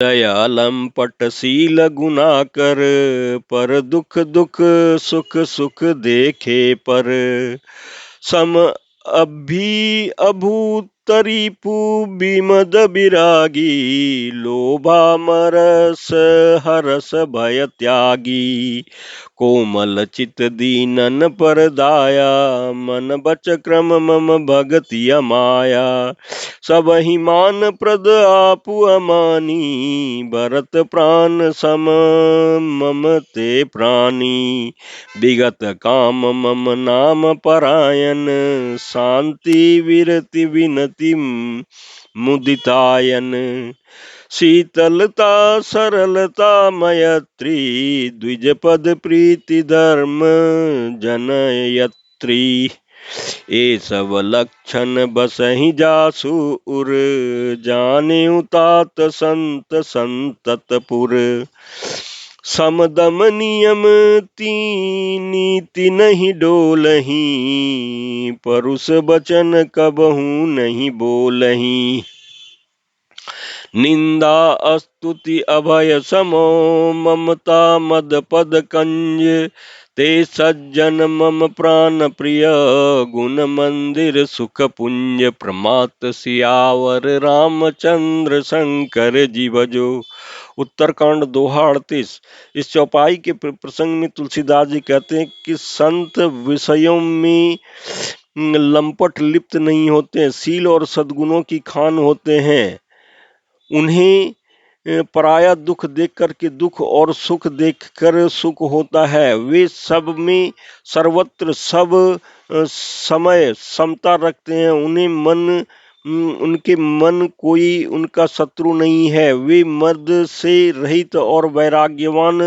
दयालम पटशील गुनाकर, पर दुख दुख सुख सुख देखे पर। सम अभी अभूतरिपु विमद विरागी, लोभा मरस हरस भय त्यागी। कोमल चित दीनन पर दाया, मन बच क्रम मम भगति अमाया। सबहि मान प्रद आपु अमानी, भरत प्राण सम मम ते प्राणी। विगत काम मम नाम परायण, शांति विरति विनति मुदितायन। शीतलता सरलता मयत्री, द्विज पद प्रीति धर्म जनयत्री। ये सब लक्षण बसहि जासु उर, जानेउ तात संत संततपुर। समदम नियम नीति नहीं डोलही, परुष बचन कबहू नहीं बोलही। निंदा स्तुति अभय समो, ममता मद पद कंज। ते सज्जन मम प्राण प्रिय, गुण मंदिर सुख पुंज। प्रमात सियावर रामचंद्र शंकर जी भजो। उत्तरकांड दोहा 38। इस चौपाई के प्रसंग में तुलसीदास जी कहते हैं कि संत विषयों में लंपट लिप्त नहीं होते, शील और सद्गुणों की खान होते हैं। उन्हें पराया दुख देख कर के दुख और सुख देखकर सुख होता है। वे सब में सर्वत्र सब समय समता रखते हैं। उनके मन कोई उनका शत्रु नहीं है। वे मद से रहित और वैराग्यवान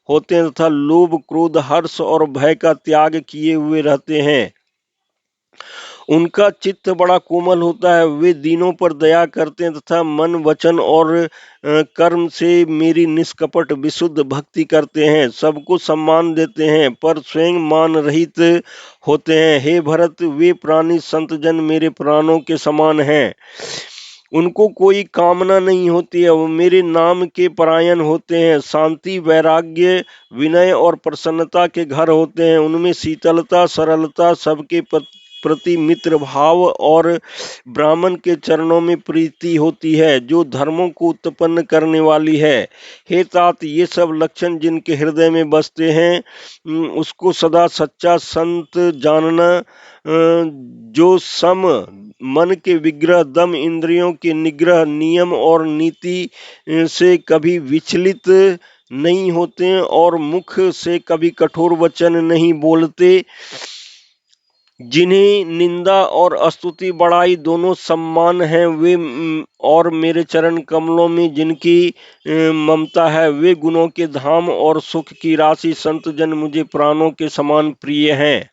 होते हैं तथा लोभ क्रोध हर्ष और भय का त्याग किए हुए रहते हैं। उनका चित्त बड़ा कोमल होता है। वे दीनों पर दया करते हैं तथा मन वचन और कर्म से मेरी निष्कपट विशुद्ध भक्ति करते हैं। सबको सम्मान देते हैं पर स्वयं मान रहित होते हैं। हे भरत, वे प्राणी संत जन मेरे प्राणों के समान हैं। उनको कोई कामना नहीं होती है। वो मेरे नाम के परायण होते हैं। शांति वैराग्य विनय और प्रसन्नता के घर होते हैं। उनमें शीतलता सरलता सबके प्रति मित्र भाव और ब्राह्मण के चरणों में प्रीति होती है जो धर्मों को उत्पन्न करने वाली है। हे तात, ये सब लक्षण जिनके हृदय में बसते हैं उसको सदा सच्चा संत जानना, जो सम मन के विग्रह दम इंद्रियों के निग्रह नियम और नीति से कभी विचलित नहीं होते और मुख से कभी कठोर वचन नहीं बोलते, जिन्हें निंदा और स्तुति बड़ाई दोनों सम्मान हैं, वे और मेरे चरण कमलों में जिनकी ममता है, वे गुणों के धाम और सुख की राशि संत जन मुझे प्राणों के समान प्रिय हैं।